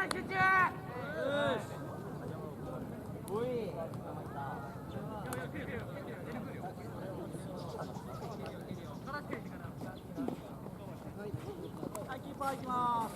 キーパー行きます。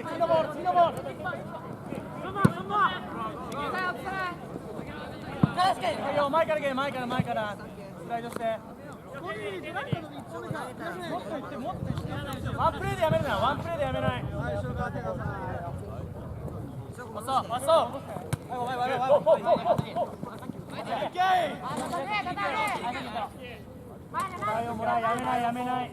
次のボール。前からスライドして。ワンプレーでやめるな。パス。やめない。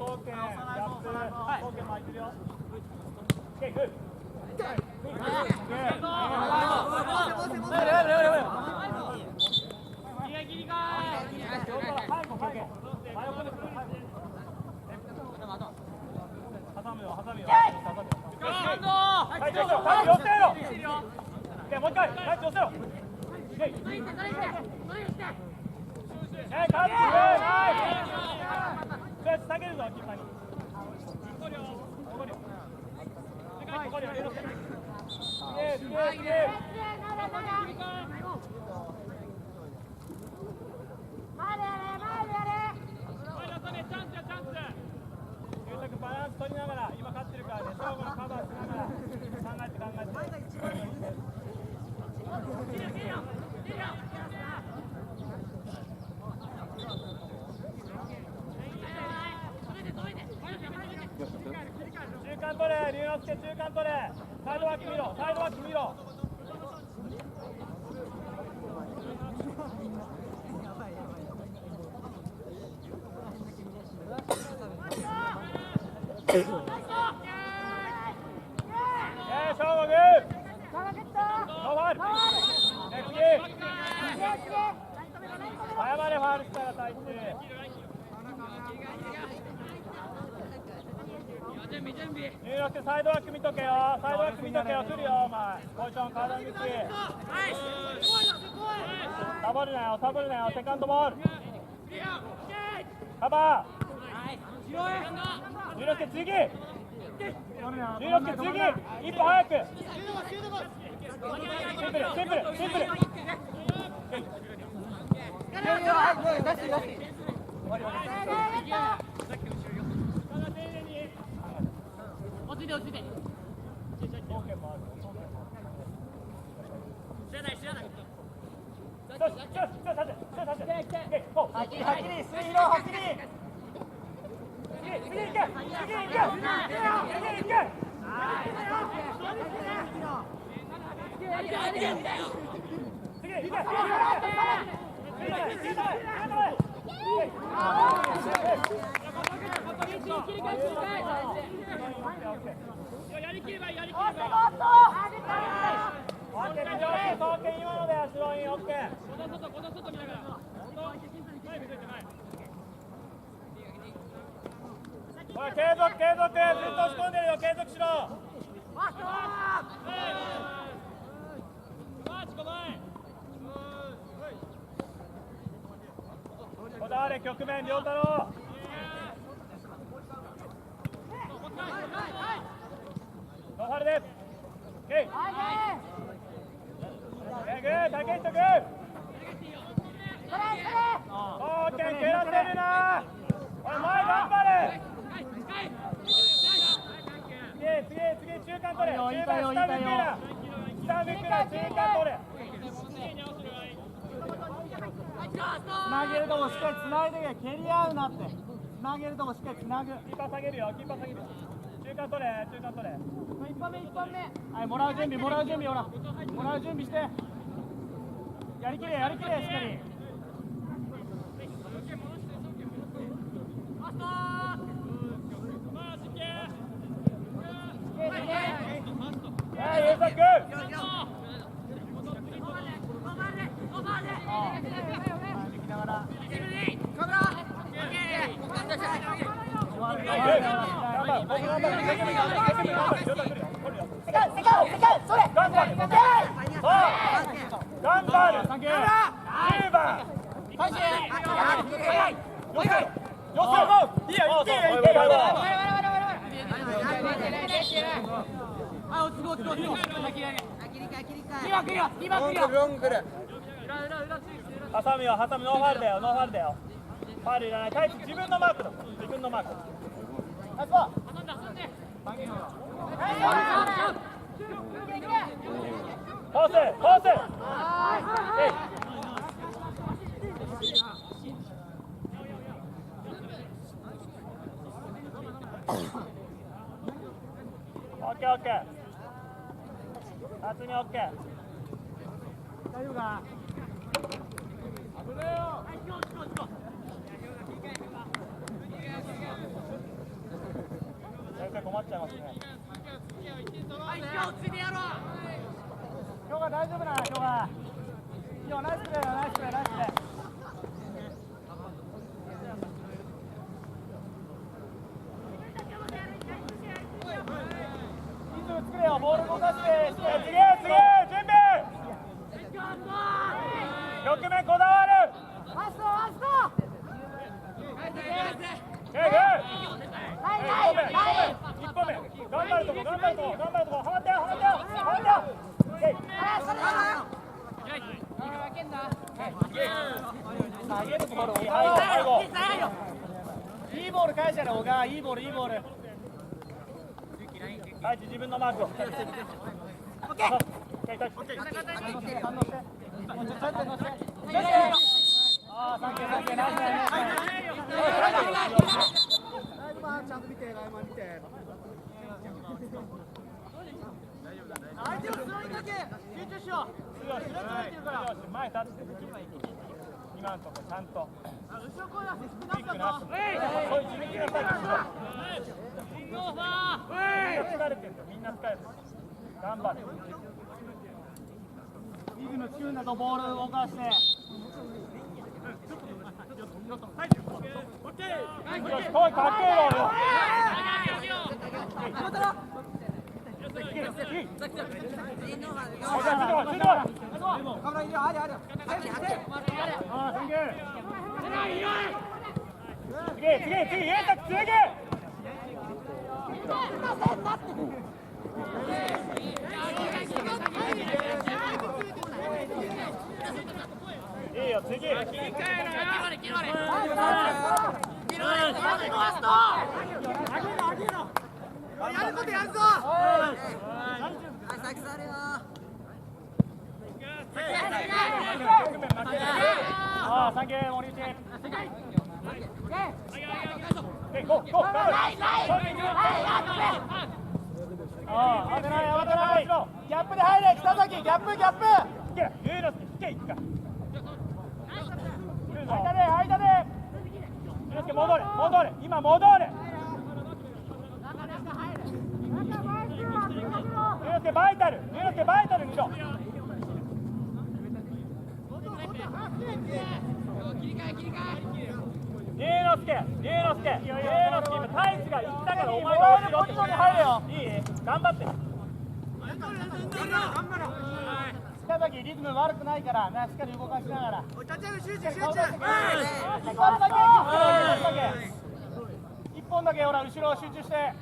バランス取りながら、今勝ってるからね、勝負のカバーしながら考えて。中間取れ、龍之介中間取れ。サイドバック見ろ。謝れファウルしたら最中。龍之介サイドバック見とけよ。来るよお前。ポジション体に口。サボるなよ。セカンドボール。カバー。龍之介次。一歩早く。シンプル。落ちて。知らない。はっきり水路はっきり。次行け。やりきればいい。今ので足ロイン OK。外見ながら。継続。ずっと押し込んでるよ。継続しろ。こだわれ局面、亮太郎。ノーファウルです。竹下君。蹴らせるな。おい前頑張れ。次中間取れ。下向くな。中間取れ。つなげるとこしっかりつないで蹴り合うなって。つなげるとこしっかりつなぐ。キーパー下げるよ。中間取れ。一本目。はい、もらう準備ほら。もらう準備して。やりきれしっかり。優作君。ハサミはハサミ、ノーファウルだよ、ノーファウルだよ。ファウルいらない。タイチ自分のマークだ。自分のマーク。ナイスパー。コース、コース。オッケーオッケー。辰巳オッケー。大丈夫か。危ねえよ。先生困っちゃいますね。今日が大丈夫な、今日が。今日ナイスプレーだ、ナイスプレー、ナイスプレー。リズム作れよ、ボール動かして、次、準備。局面こだわる。ラストラスト。一歩目、頑張るとこ、はまってよ、はまってよ。投げるところ、いいボール返してる、小川、いいボール。はい、自分のマークを。オッケー。反応して。ああ、サンキュー、ナイス。ちゃんと見て、ライマン見て。相手をスローにだけ集中しよう。前立って。今のとこちゃんと。後ろ来いな、ビッグな。そういう地道なサイクル。みんな疲れてる。頑張れ。リズム作るんだとボールを動かして。よし、来い、かっけえよ。いいよ、次。やることやるぞ。ああ、サンキュー、森内。当てない。ギャップで入れ、北崎、ギャップ。ゆうのすけ、引け、間で。ゆうのすけ、戻れ。今戻れ。ゆうのすけ、バイタルにしろ。ゆうのすけ、今タイツが行ったからお前が後ろに入れよ。いい？頑張って。北崎リズム悪くないからな、しっかり動かしながら。一本だけほら後ろ集中して。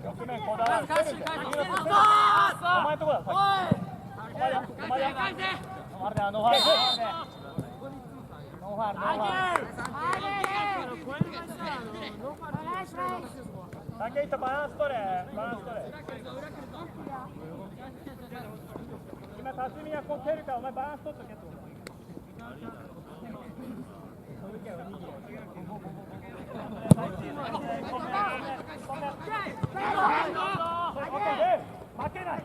局面こだわる。お前とこだ。お前や。ノーファウル。先行ったバランス取れ。今辰巳がこう蹴るからお前バランス取っとけってこと。負けない。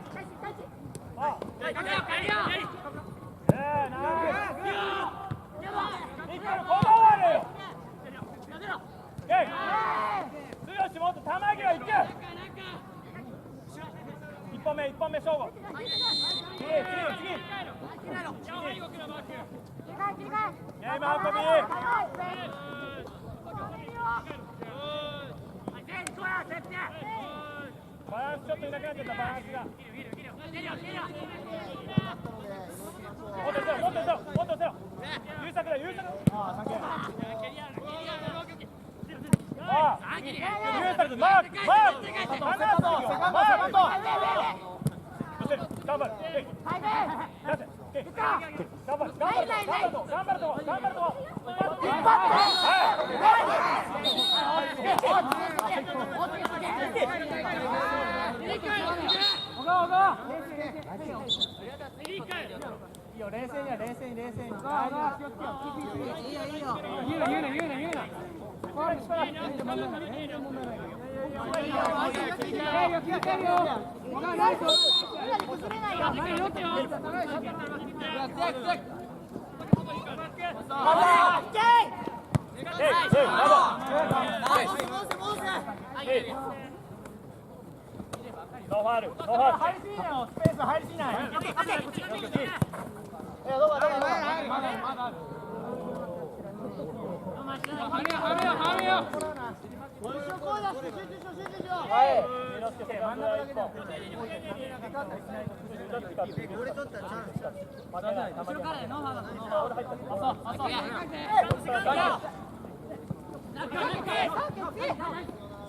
もっと球際行け。一本目勝負。次。今運び。バランスちょっといなくなっちゃった、バランスが。もっと寄せろ、もっと寄せろ、もっと寄せろ。優作だ、優作。ああ、優作、マーク、マーク。離すよ、マーク。寄せる、頑張る。出せ。頑張る、頑張る、頑張る、頑張ると、頑張ると、頑張ると。いいよ、冷静にや、冷静に、冷静に。いいよ、いいよ。言うな。ファウルしたら、全然問題ない。ノーファウル、ノーファウル。入りすぎないよ、スペース入りすぎない。どうか。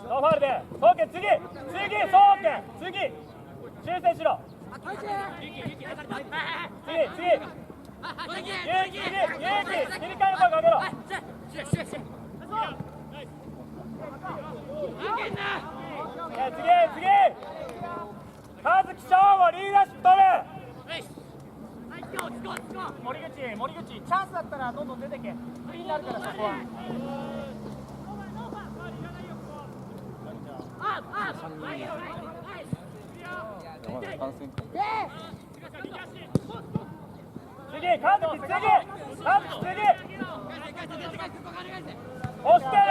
ノーファウルで、総研、次、総研、次、修正しろ。次、切り替えの声かけろ。次、和樹翔吾リーダーシップ取る。森口、チャンスだったらどんどん出てけ。フリーになるから、そこは。次、和樹、押してる。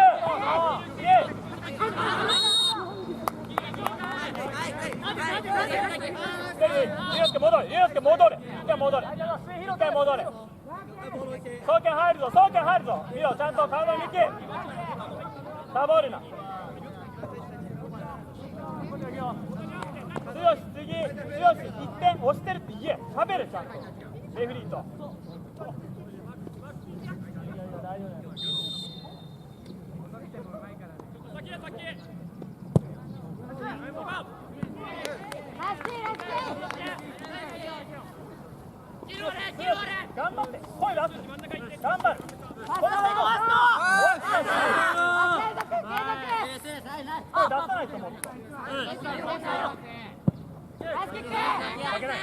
戻れ。総研入るぞ。見ろ、ちゃんと体に見て。サボるな。剛、次、1点押してるって言え。喋れ、ちゃんと。レフリーと。大丈夫。頑張って、声出す。頑張る。声出さないと思う。負けない。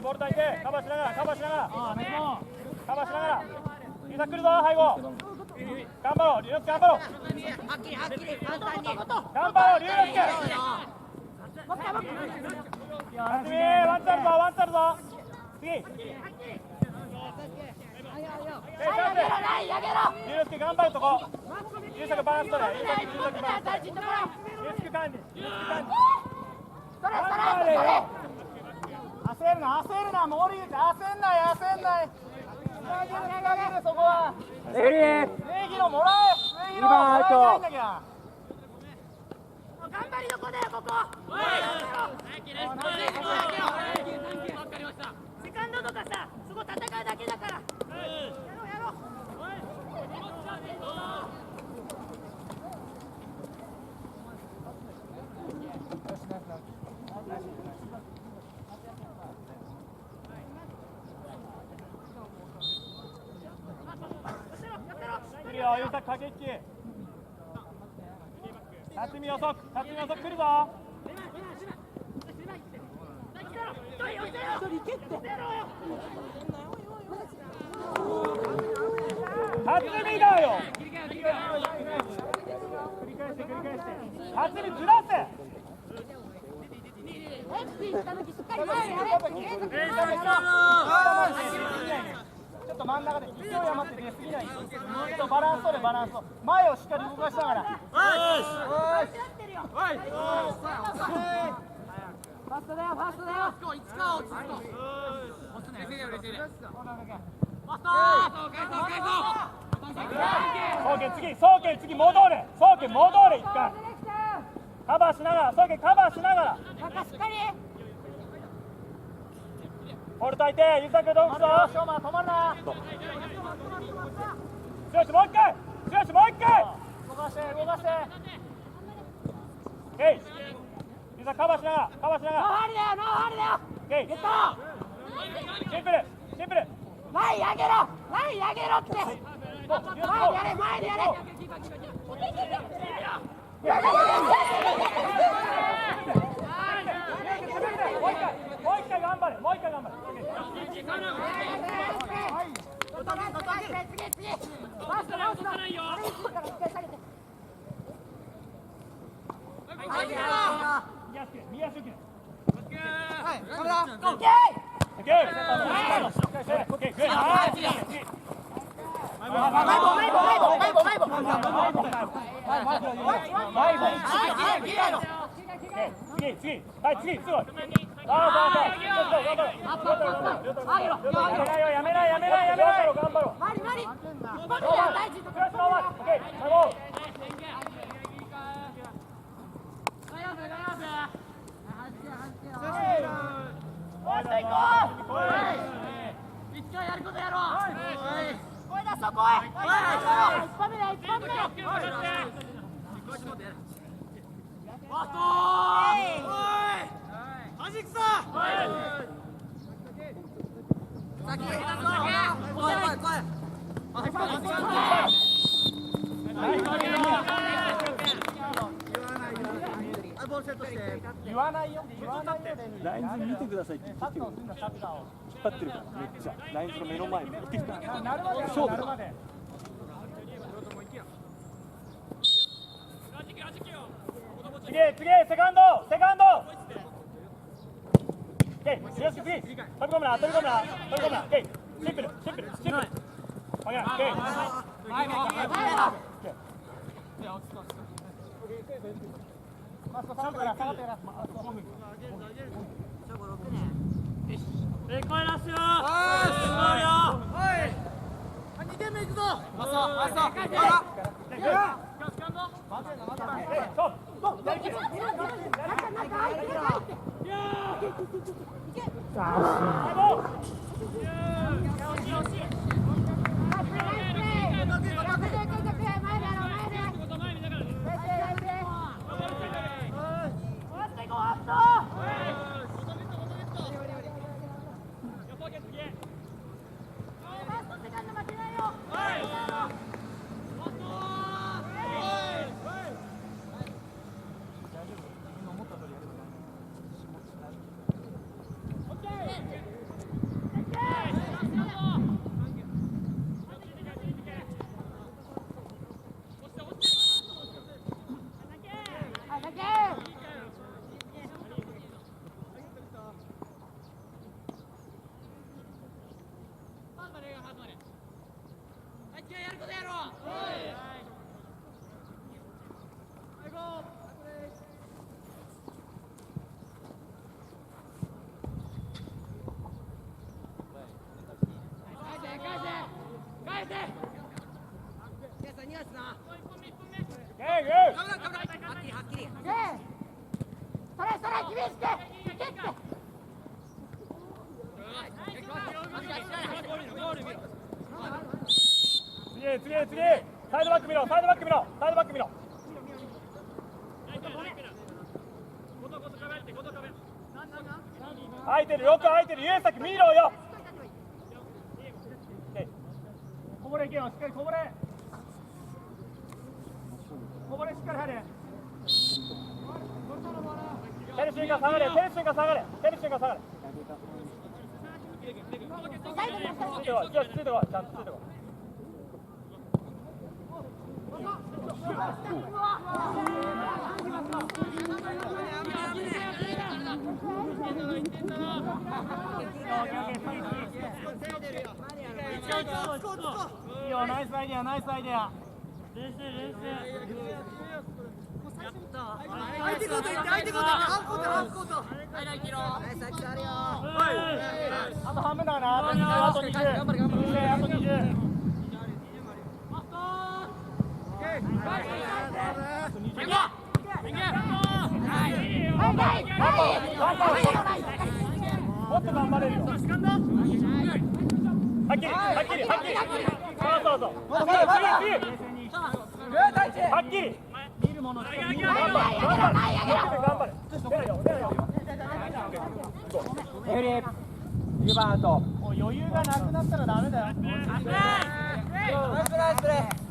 ボール抱いて、カバーしながら。優作来るぞ、背後。頑張ろう、龍之介頑張ろう。ワンチャルぞ。次。龍之介頑張るとこ。優作バランス取れ。優作管理。焦るな、森口、焦んない。そこは。レフリー。礼儀のもらえ。今アウト。頑張りどこだよ、ここ。セカンドとかさ、そこ戦うだけだから。やろう。優作駆け引き。辰巳予測来るぞ。辰巳だよ。繰り返して。辰巳ずらせ。ちょっと真ん中で勢い余って出すぎない。ちょっとバランス取れ。前をしっかり動かしながら。ファーストだよファーストだよ。次戻れ一回カバーしながらカバーしながらしっかりボール炊いてゆうたくどうぞ止まるな剛もう一回動かしてゆうたカバーしながらノーハリだよゲットシンプル前に上げろって前でやれもう一回頑張れ次ファースト直すの右足受け次すごいやめない頑張ろうマリ大事一回やることやろう声出そこへ一本目言わないよラインズ見てくださいって言ってきてくれる。引っ張ってるからめっちゃラインズの目の前に行ってきた。勝負だ。次セカンドよし次飛び込むなシンプルおいマスト下がってから2点目いくぞ次サイドバック見ろよく空いてるゆうさき見ろよこぼれいけよしっかりこぼれしっかり入れテルシンが下がれついてこいちゃんとついてこいいいよナイスアイデア冷静手コート行って相手コート行ってハーフコートハーフコートはいライキロあと半分だな。あと20。あと20。あと20。もっと頑張れるよ。はっきり、はっきり、はっきり。そうそうそう。はっきり。見るもの。頑張れ。頑張れ。出るよ、出るよ。レフリー、9番アウト。もう余裕がなくなったらダメだよ。ナイスプレーナイスプレー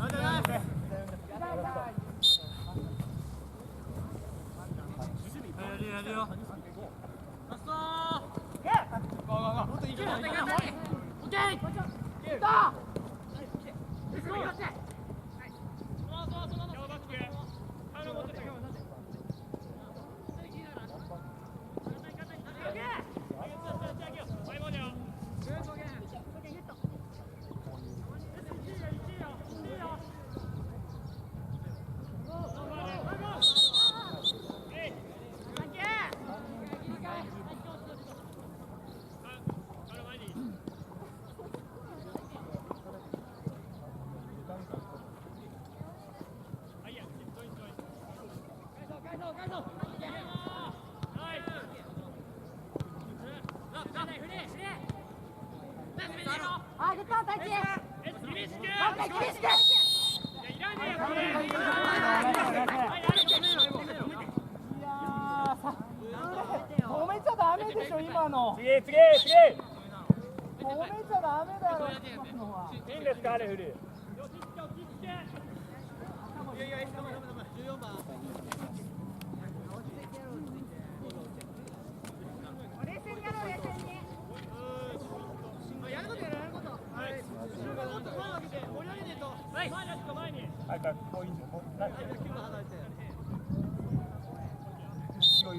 止めちゃダメでしょ今の。次。止めちゃダメだろ今のは。いいんですかレフェリー。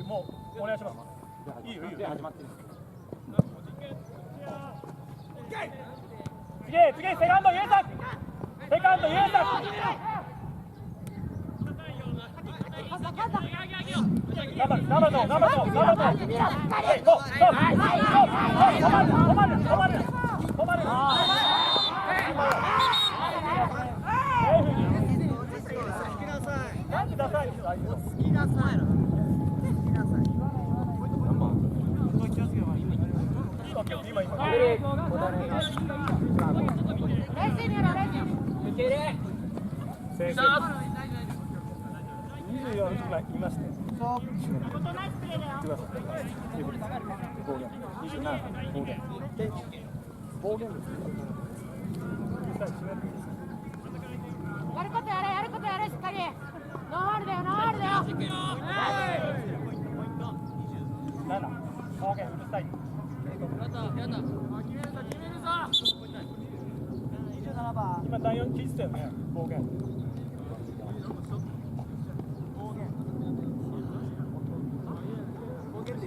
もうお願いします。いいよ。始まってる。次セカンド優作。頑張る。止まる。やることやれしっかり。ノーファウルだよ。方言うるさい。今第4聞いてたよね、方言。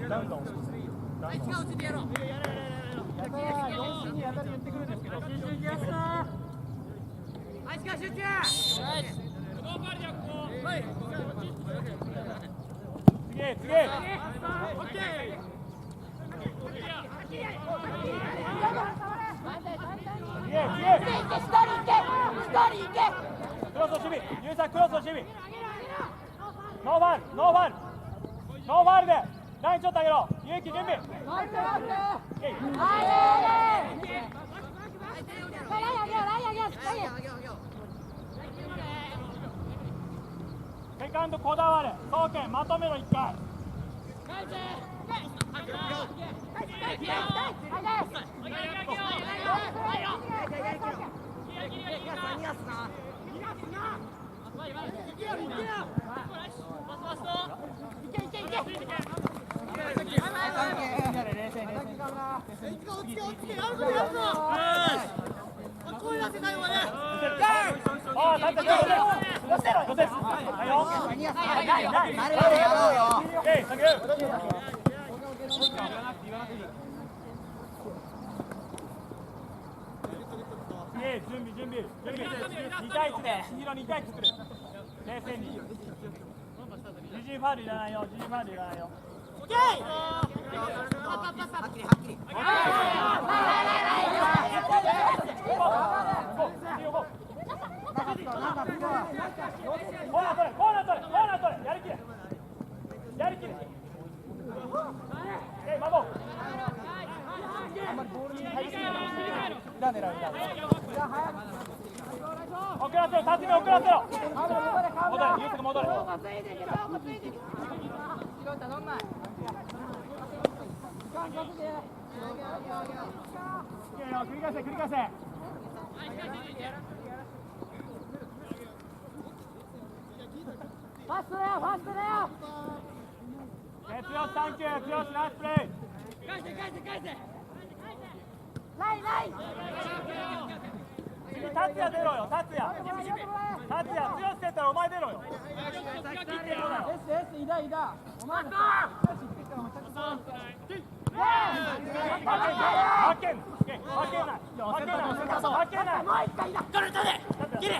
どんどん。あいつが落ちてやろう。4時に当たり言ってくるんですけど。あいつが集中クロスを守備、ユーサクロスを守備。ノーファウルでラインちょっと上げろ。勇気準備。セカンドこだわれ。総研まとめろ1回。準備。2対1で、2対1作る。冷静に。自陣。ファウルいらないよ、自由ファウルいらないよ。オッケー。はっきりはっきり。コーナー取れ、コーナー取れ、コーナー取れ、やりきれ。やりきれ。守ろう。あんまりボールに入りすぎない。裏狙う、裏。遅らせろ、辰巳遅らせろ。戻れ、ユースが戻れ。繰り返せ、繰り返せ。ファーストだよ、ファーストだよ。強し、サンキュー、強し、ナイスプレー。返せ。ライン。次、達也出ろよ、達也。強しって言ったらお前出ろよ。いだ。お前負けない。もう一回だ。取れ。切れ。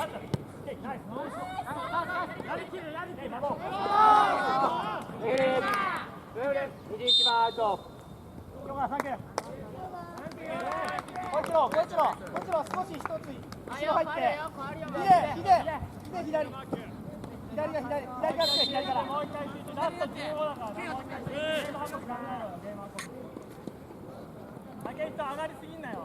21番アウト。こっちの少し一つ後ろ入って。左が左から。もう一回集中、ラスト15だから。もう一回ゲーム運び考えろよ、ゲーム運び。上がりすぎんなよ。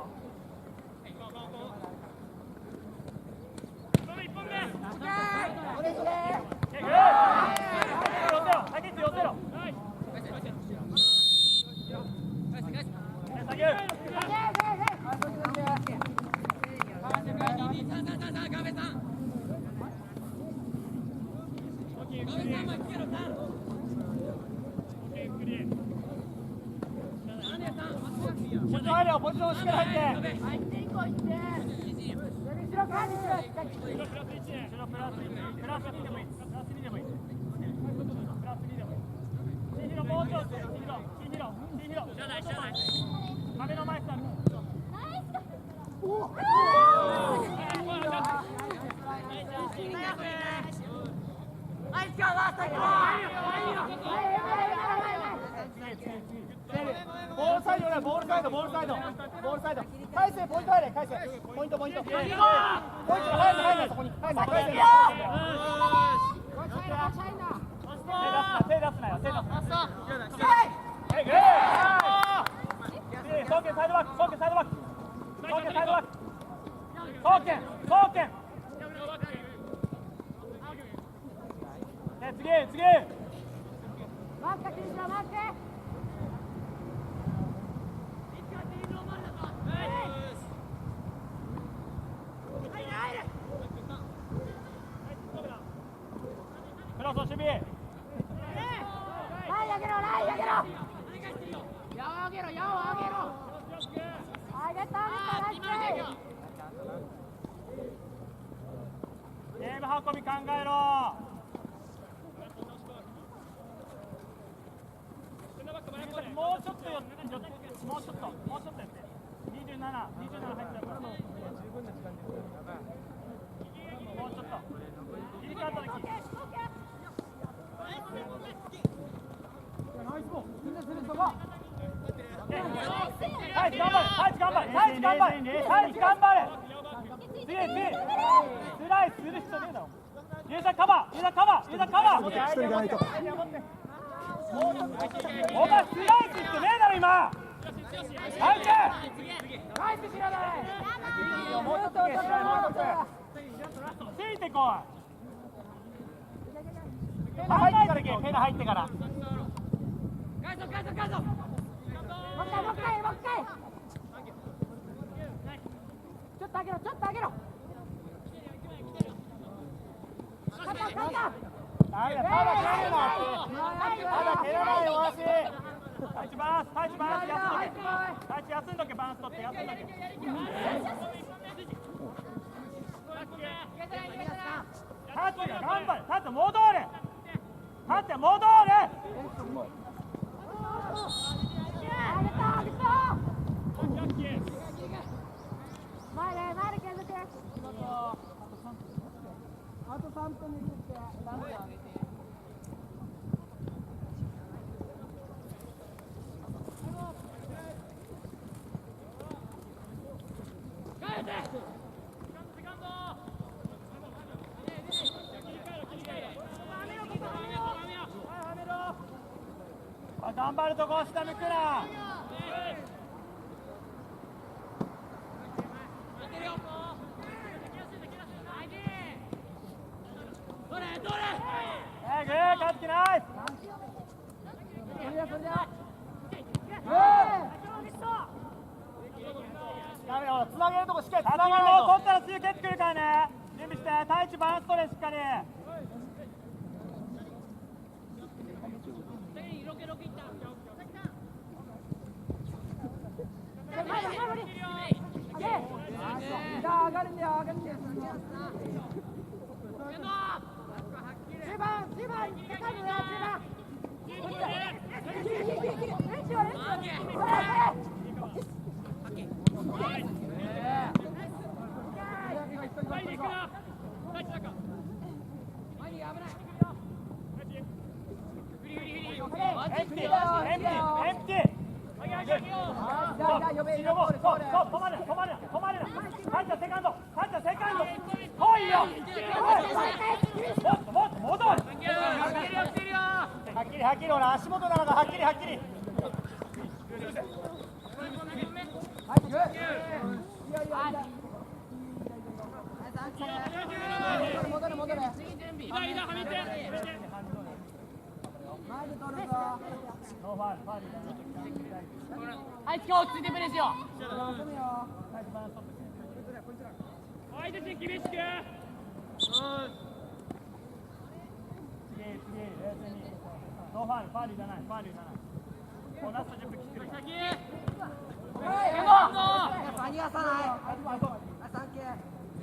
ポジションしっかり入って。壁の前さん。ボールサイドね、ボールサイド。返せ、ポイント入れ、返せ。ポイント。ポイントが入るな、そこに。返せ。手出すなよ。送検サイドバック。送検。次。マーク気にしろ、マーク。クロス守備。ライン上げろ。矢を上げろ。上げた。ゲーム運び考えろ。もうちょっとやって。もうちょっとやって。27入っちゃうから。もうちょっと。切り替わった時。タイチ頑張れ。次。スライスする人ねえだろ。ユーザーカバー。お前スライスってねえだろ今。返せ知らない。もうちょっとついてこい。ペナ入ってから。返そう。もう一回。ちょっと上げろ。まだ蹴らないよ、足。タイチ休んどけ、バランス取って休んどけ。タッチが頑張れ、タッチ戻れ。あと3分でいくって。頑張るとこ下向くな。勝つ気ない。つなげるとこしっかりつなげる。取ったら次蹴ってくるからね。準備して。対地バランス取れしっかり。上がるんだよ、上がるんだよ。はっきりほら足元なのがはっきりはっきり。戻れ戻れ。はい、今日落ち着いてプレーしよう。相手陣厳しく。ノーファウル、ファウルいらない、ファウルいらない。もうラスト10分切ってる。逃がさない。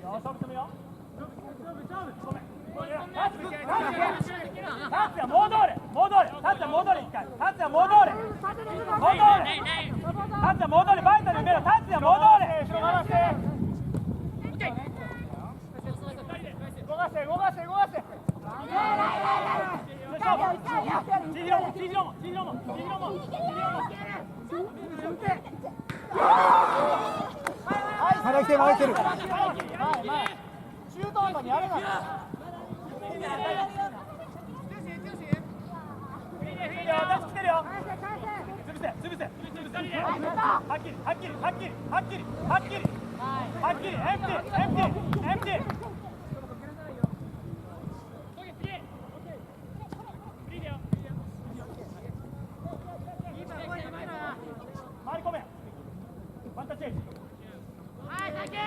勝負するよ。タツヤ戻れ、戻れ、タツヤ戻れ一回、タツヤ戻れ、戻れ、タツヤ戻れ、バイタル埋めろ、タツヤ戻れ。後ろ回して。動かして、動かして、動かして。まだ来てる、まだ来てる。中途半端にやるな。私来てるよ。潰せ、潰せ、潰せ。はっきり、はっきり、はっきり、はっきり、はっきり、はっきり、エンプティ、エンプティ、エンプティ。回り込め。ワンタッチエッジ。はい、サンキュー。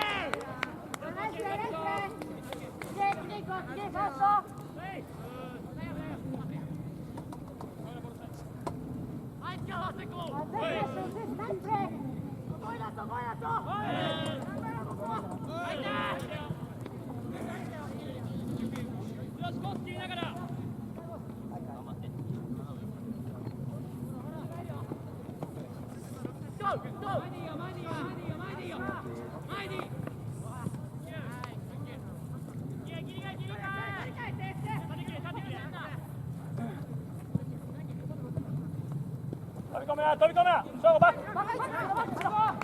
飛び込むな、ショーゴバック。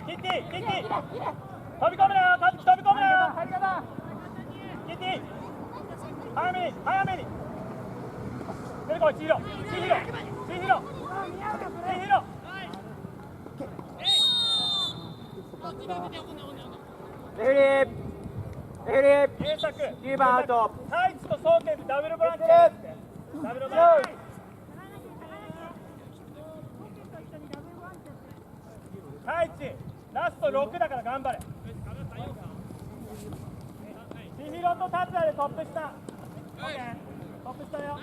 キッティ、キッティ。飛び込むなよ、カズキ飛び込むなよ。キッティ。早めに、早めに。出てこい、千尋、千尋、千尋、千尋。レフリー、優作、9番アウト。タイツと総研ダブルボランチです。ダブルボランチ。タイチ、ラスト6だから頑張れ。千尋と達也でトップ下。トップ下よ。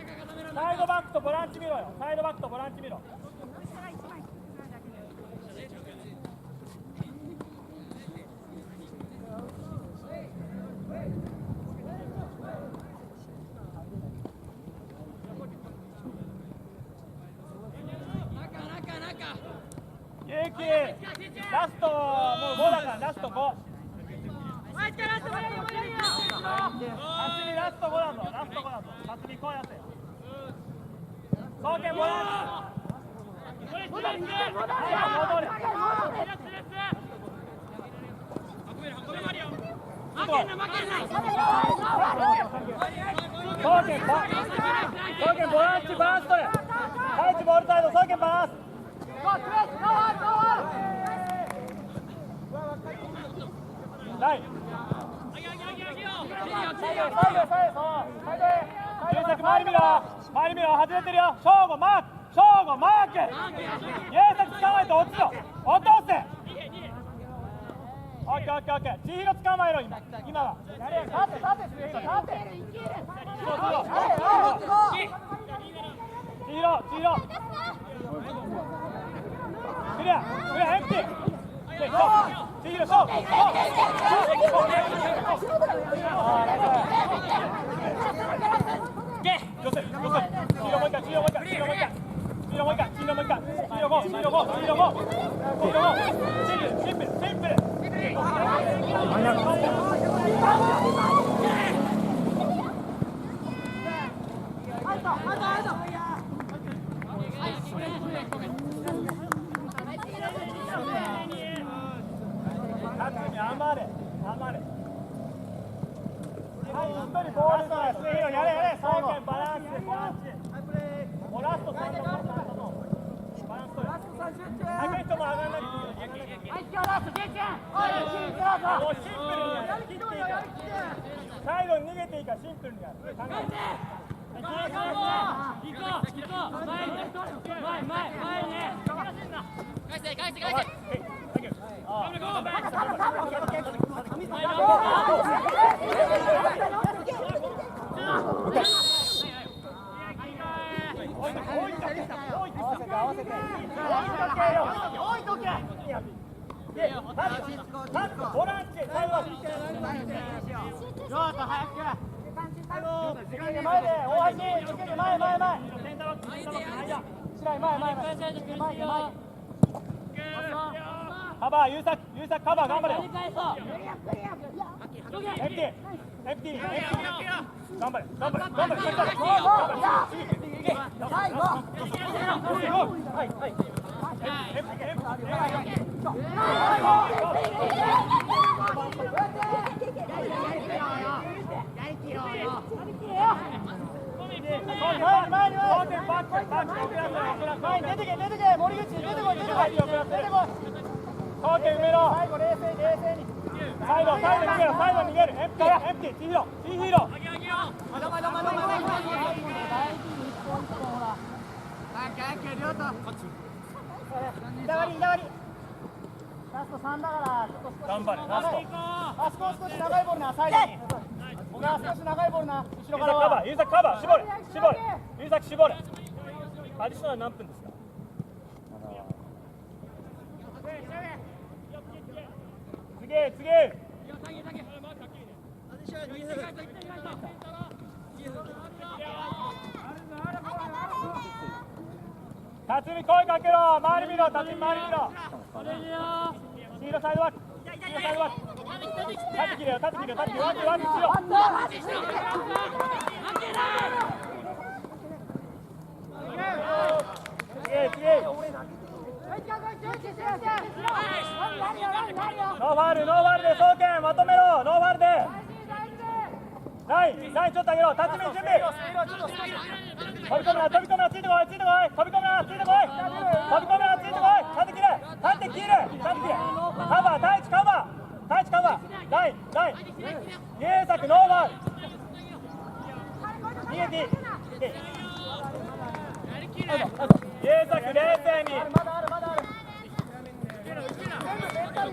サイドバックとボランチ見ろよ。サイドバックとボランチ見ろ。勇気、ラストもう5だからラスト5。辰巳ラスト5だぞ、ラスト5だぞ。辰巳こうやって。総研ボランチ。戻れ。総研ボランチバランス取れ。タイチボールサイド、総研バランス。ない優作周り見ろ外れてるよ。正吾マーク優作捕まえて落ちろ落とせ。オッケー千尋捕まえろ今は立て千尋クリアエンプティ千尋サイドに逃げていいからシンプルにやる。カバー、優作カバー頑張れよ。エンティ頑張れ。前に出てけ森口出てこい埋めろ。最後冷静にサイド逃げるエンプティ千尋ラスト3だから頑張れ。あそこ少し長いボールなサイドに少し長いボールな後ろからは優作カバー絞れ優作絞れ。アディショナル何分ですか。次辰巳声かけろ。周り見ろ。辰巳周り見ろ。黄色サイドバック立って切れよワンにしろ。ノーファールで送検まとめろ。ノーファールでラインちょっと上げろ。辰巳準備飛び込むなついてこい。飛び込むなついてこい。立って切れカバー太一カバーライン優作ノーファール逃げていい。優作冷静に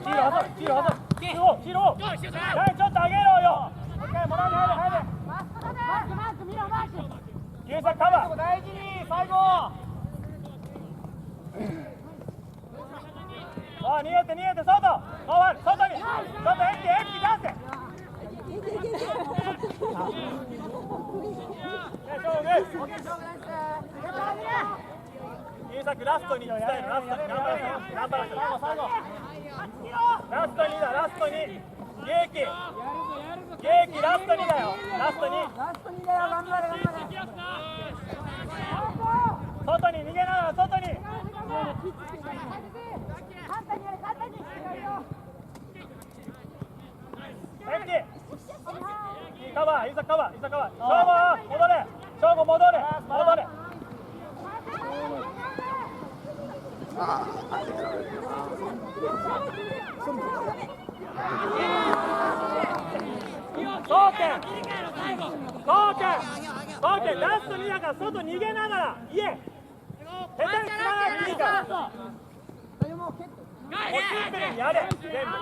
黄色ラインちょっと上げろよ。優作カバー大事に最後逃げて外ノーファール外にエンプティ出せ。優作ラストに行きたいの。ラストに頑張らせラストにゲーキラストにだよ。頑張れ外に逃げながら外にカバー優作カバー正吾戻れラスト2だから外逃げながら家下手につながっていいからシンプルにやれ全部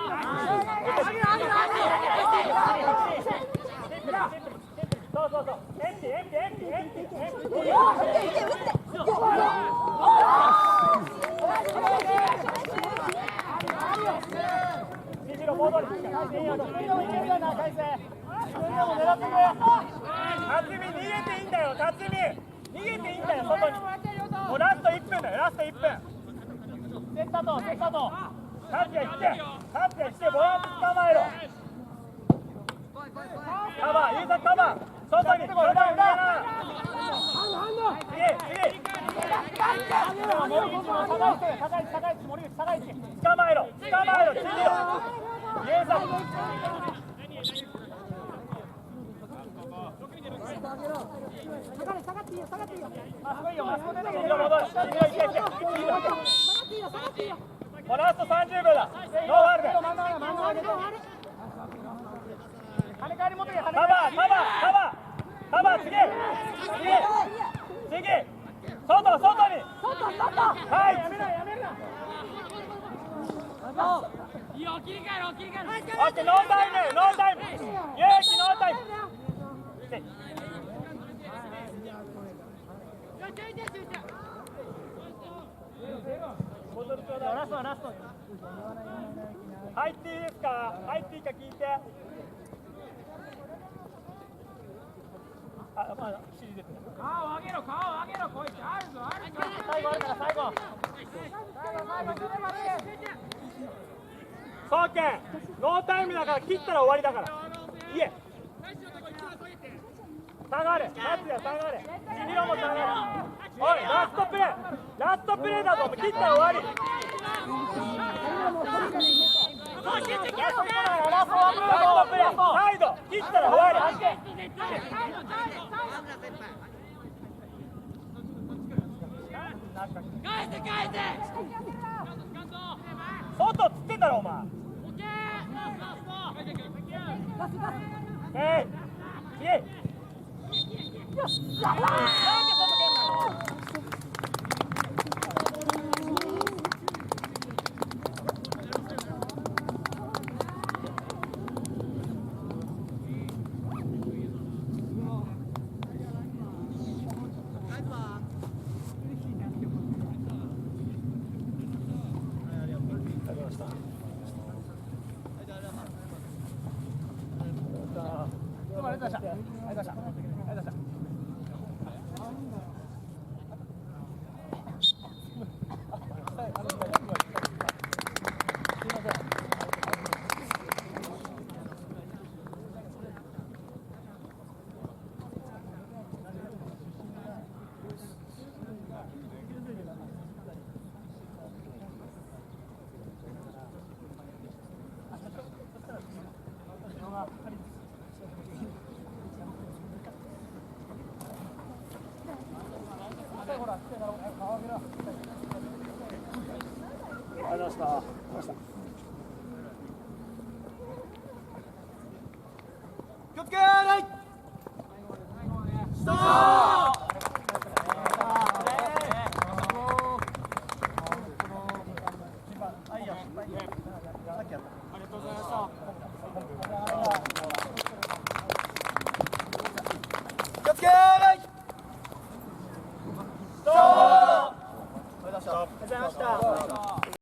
そうエンティ戻り辰巳逃げていいんだよ辰巳逃げていいんだよ外にもうラスト1分だよラスト1分セッターと達也行ってボランチ捕まえろカバー、ユーザーカバー外に裏捕まえろ次よユーザー下がっていいよもうラスト30秒だノーファウルでカバー次外にはいやめろいいよ切り替えろオッケーノータイム勇気ノータイムラスト入っていいですか入っていいか聞いてまだ指示出てる顔を上げろこいつあるぞ最後あるから最後ソーケンノータイムだから切ったら終わりだから下がれ達也下がれ千尋も下がれおいラストプレーだぞ切ったら終わりラストプレーサイド切ったら終わり外っつってたろお前よし気をつけーストップ